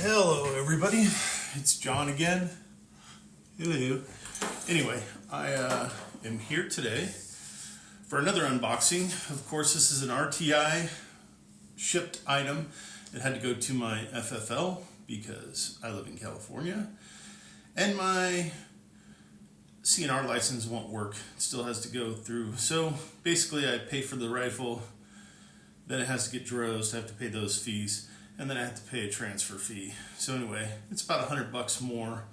Hello everybody, it's John again. Hello. Anyway, I am here today for another unboxing. Of course, this is an RTI shipped item. It had to go to my FFL because I live in California. And my CNR license won't work. It still has to go through. So basically I pay for the rifle, then it has to get drozed, I have to pay those fees, and then I have to pay a transfer fee. So anyway, it's about $100 more,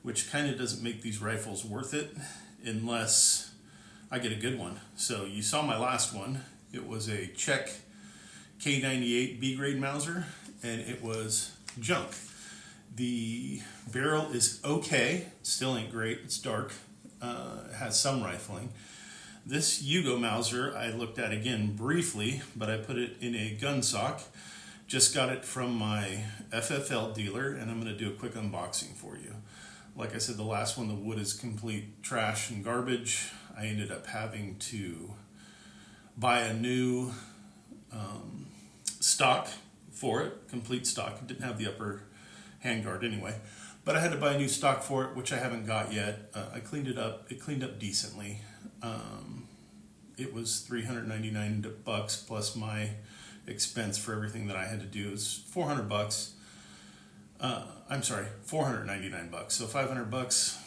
which kind of doesn't make these rifles worth it unless I get a good one. So you saw my last one. It was a Czech K98 B grade Mauser, and it was junk. The barrel is okay, still ain't great, it's dark, it has some rifling. This Yugo Mauser I looked at again briefly, but I put it in a gun sock. Just got it from my FFL dealer, and I'm going to do a quick unboxing for you. Like I said, the last one, the wood is complete trash and garbage. I ended up having to buy a new stock for it, complete stock. It didn't have the upper handguard anyway, but I had to buy a new stock for it, which I haven't got yet. I cleaned it up. It cleaned up decently. It was $399 plus my expense for everything that I had to do. Is $400. I'm sorry, $499. So $500.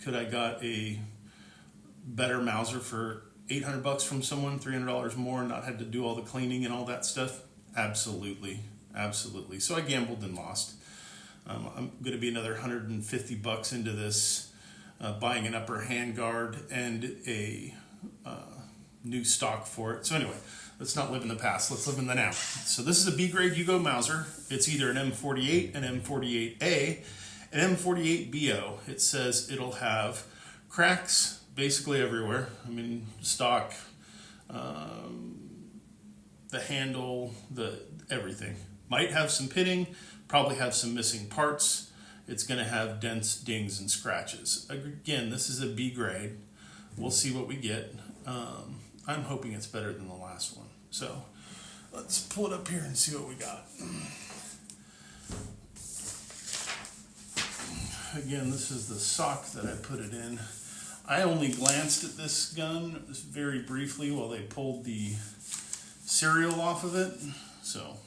Could I got a better Mauser for $800 from someone, $300 more, and not had to do all the cleaning and all that stuff? Absolutely, absolutely. So I gambled and lost. I'm going to be another $150 into this, buying an upper handguard and a new stock for it. So anyway, let's not live in the past, let's live in the now. So this is a B grade Yugo Mauser. It's either an M48, an M48A, an M48BO. It says it'll have cracks basically everywhere. I mean, stock, the handle, everything. Might have some pitting, probably have some missing parts. It's going to have dents, dings, and scratches. Again, this is a B grade. We'll see what we get. I'm hoping it's better than the last one. So let's pull it up here and see what we got. Again, this is the sock that I put it in. I only glanced at this gun very briefly while they pulled the serial off of it. So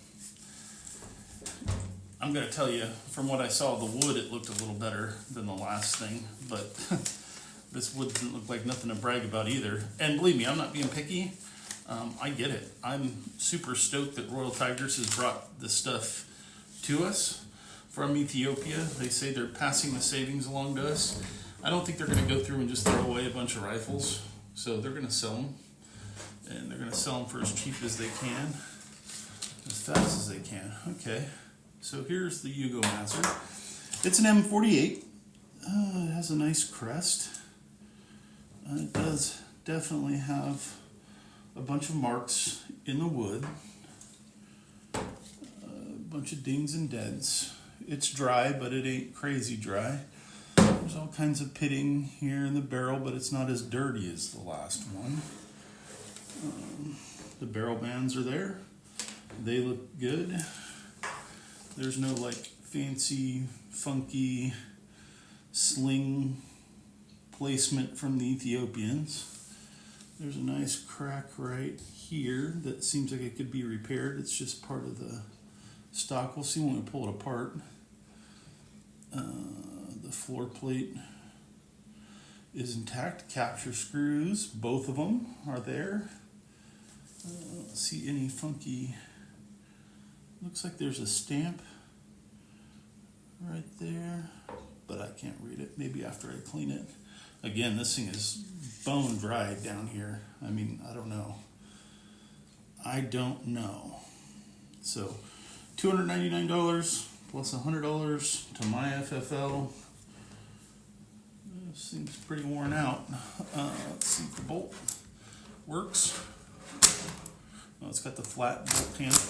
I'm going to tell you, from what I saw, the wood, it looked a little better than the last thing, but this wood didn't look like nothing to brag about either. And believe me, I'm not being picky. I get it. I'm super stoked that Royal Tigers has brought this stuff to us from Ethiopia. They say they're passing the savings along to us. I don't think they're going to go through and just throw away a bunch of rifles. So they're going to sell them. And they're going to sell them for as cheap as they can, as fast as they can. Okay, so here's the Yugo Mauser. It's an M48. It has a nice crest. It does definitely have a bunch of marks in the wood, a bunch of dings and dents. It's dry, but it ain't crazy dry. There's all kinds of pitting here in the barrel, but it's not as dirty as the last one. The barrel bands are there. They look good. There's no like fancy, funky sling placement from the Ethiopians. There's a nice crack right here that seems like it could be repaired. It's just part of the stock. We'll see when we pull it apart. The floor plate is intact. Capture screws, both of them are there. I don't see any funky. Looks like there's a stamp right there, but I can't read it. Maybe after I clean it. Again, this thing is bone dry down here. I mean, I don't know. I don't know. So, $299 plus $100 to my FFL. This seems pretty worn out. Let's see if the bolt works. Oh, it's got the flat bolt handle.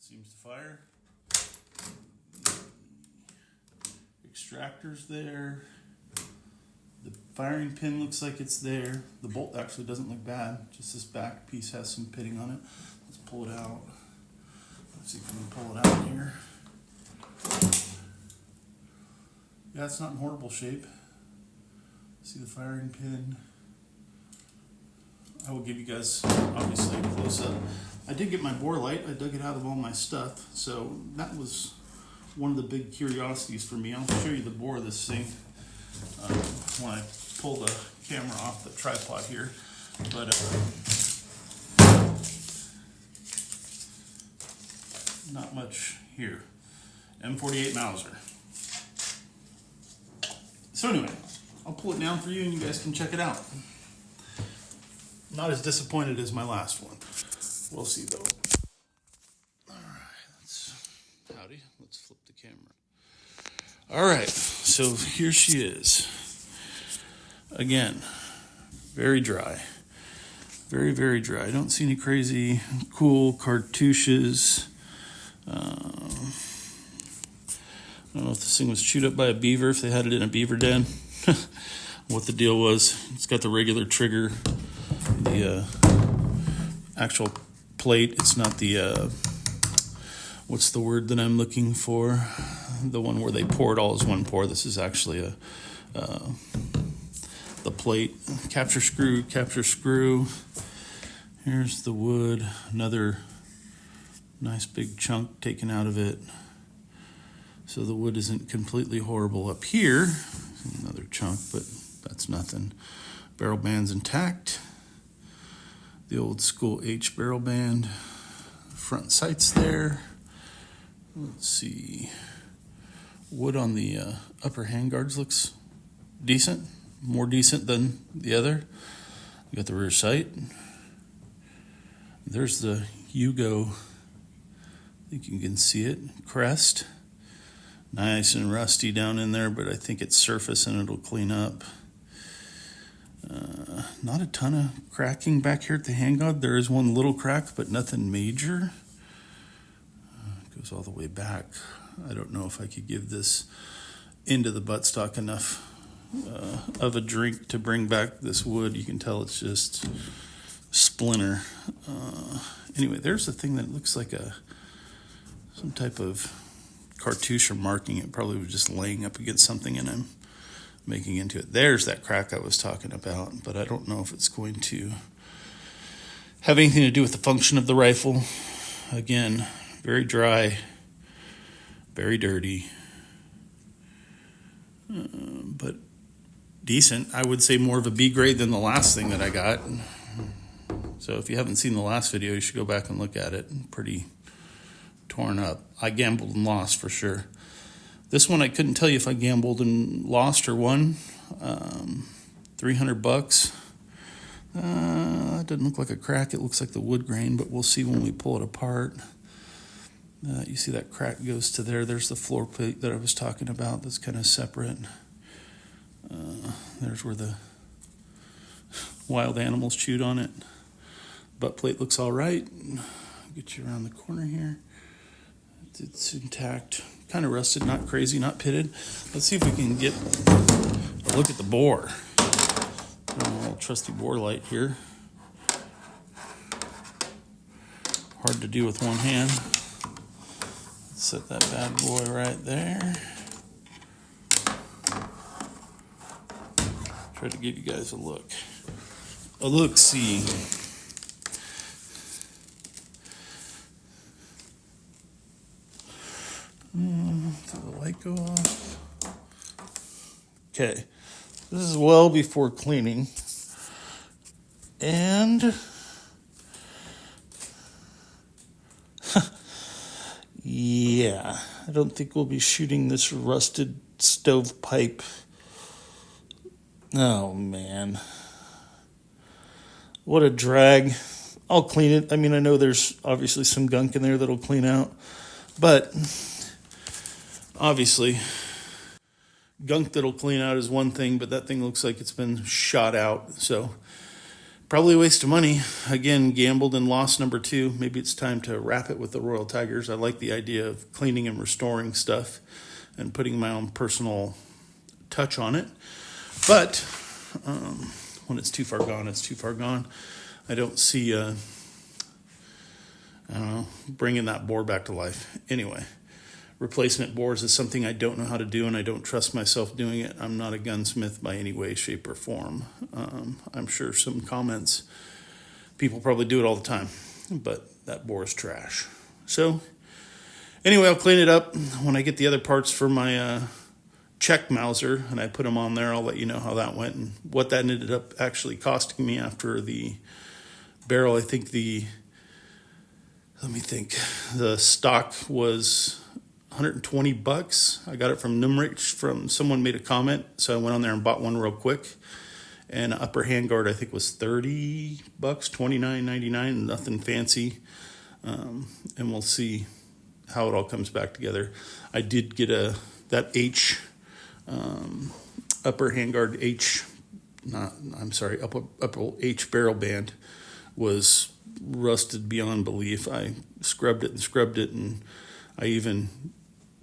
Seems to fire. Extractor's there. The firing pin looks like it's there. The bolt actually doesn't look bad. Just this back piece has some pitting on it. Let's pull it out. See if we can pull it out here. Yeah, it's not in horrible shape. See the firing pin. I will give you guys, obviously, a close-up. I did get my bore light. I dug it out of all my stuff. So that was one of the big curiosities for me. I'll show you the bore of this thing when I pull the camera off the tripod here. But not much here. M48 Mauser. So anyway, I'll pull it down for you and you guys can check it out. Not as disappointed as my last one. We'll see though. Alright, howdy. Let's flip the camera. Alright, so here she is. Again, very dry. Very, very dry. I don't see any crazy cool cartouches. I don't know if this thing was chewed up by a beaver, if they had it in a beaver den. What the deal was. It's got the regular trigger, the actual plate. It's not the, what's the word that I'm looking for? The one where they pour it all as one pour. This is actually the plate. Capture screw, capture screw. Here's the wood. Another nice big chunk taken out of it. So the wood isn't completely horrible up here. Another chunk, but that's nothing. Barrel band's intact. The old school H barrel band. Front sights there. Let's see. Wood on the upper handguards looks decent. More decent than the other. You got the rear sight. There's the Yugo. I think you can see it. Crest. Nice and rusty down in there, but I think it's surface and it'll clean up. Not a ton of cracking back here at the handguard. There is one little crack, but nothing major. Goes all the way back. I don't know if I could give this into the buttstock enough of a drink to bring back this wood. You can tell it's just splinter. Anyway, there's the thing that looks like some type of cartouche or marking. It probably was just laying up against something and I'm making into it. There's that crack I was talking about, but I don't know if it's going to have anything to do with the function of the rifle. Again, very dry, very dirty, but decent. I would say more of a B grade than the last thing that I got. So if you haven't seen the last video, you should go back and look at it. Pretty torn up. I gambled and lost for sure. This one I couldn't tell you if I gambled and lost or won. $300. That doesn't look like a crack. It looks like the wood grain, but we'll see when we pull it apart. You see that crack goes to there. There's the floor plate that I was talking about. That's kind of separate. There's where the wild animals chewed on it. Butt plate looks all right. Get you around the corner here. It's intact. Kind of rusted, not crazy, not pitted. Let's see if we can get a look at the bore. Got a little trusty bore light here. Hard to do with one hand. Let's set that bad boy right there. Try to give you guys a look. A look-see. Did the light go off? Okay, this is well before cleaning, and yeah, I don't think we'll be shooting this rusted stovepipe. Oh man, what a drag. I'll clean it. I mean, I know there's obviously some gunk in there that'll clean out, but obviously, gunk that'll clean out is one thing, but that thing looks like it's been shot out. So probably a waste of money. Again, gambled and lost number 2. Maybe it's time to wrap it with the Royal Tigers. I like the idea of cleaning and restoring stuff and putting my own personal touch on it. But when it's too far gone, it's too far gone. I don't see I don't know, bringing that board back to life. Anyway, replacement boards is something I don't know how to do, and I don't trust myself doing it. I'm not a gunsmith by any way, shape, or form. I'm sure some comments, people probably do it all the time, but that bore is trash. So anyway, I'll clean it up when I get the other parts for my check Mauser, and I put them on there. I'll let you know how that went and what that ended up actually costing me after the barrel. I think the stock was $120. I got it from Numrich. From someone made a comment, so I went on there and bought one real quick. And upper handguard I think was $30, $29.99, nothing fancy. And we'll see how it all comes back together. I did get that H upper handguard upper H barrel band was rusted beyond belief. I scrubbed it, and I even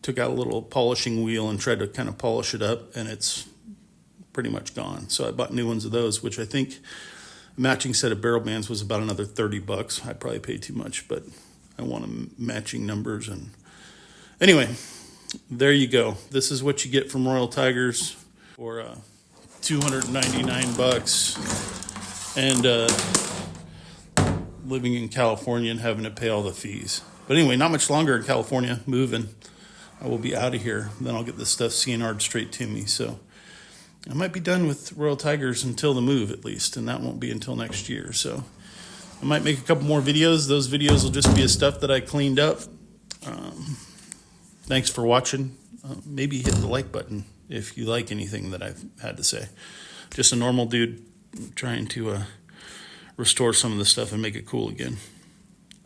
took out a little polishing wheel and tried to kind of polish it up, and it's pretty much gone. So I bought new ones of those, which I think a matching set of barrel bands was about another $30. I probably paid too much, but I want matching numbers. And anyway, there you go. This is what you get from Royal Tigers for $299 and living in California and having to pay all the fees. But anyway, not much longer in California, moving. I will be out of here. Then I'll get this stuff CNR'd straight to me. So I might be done with Royal Tigers until the move, at least, and that won't be until next year. So I might make a couple more videos. Those videos will just be of stuff that I cleaned up. Thanks for watching. Maybe hit the like button if you like anything that I've had to say. Just a normal dude trying to restore some of the stuff and make it cool again.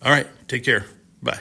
All right, take care. Bye.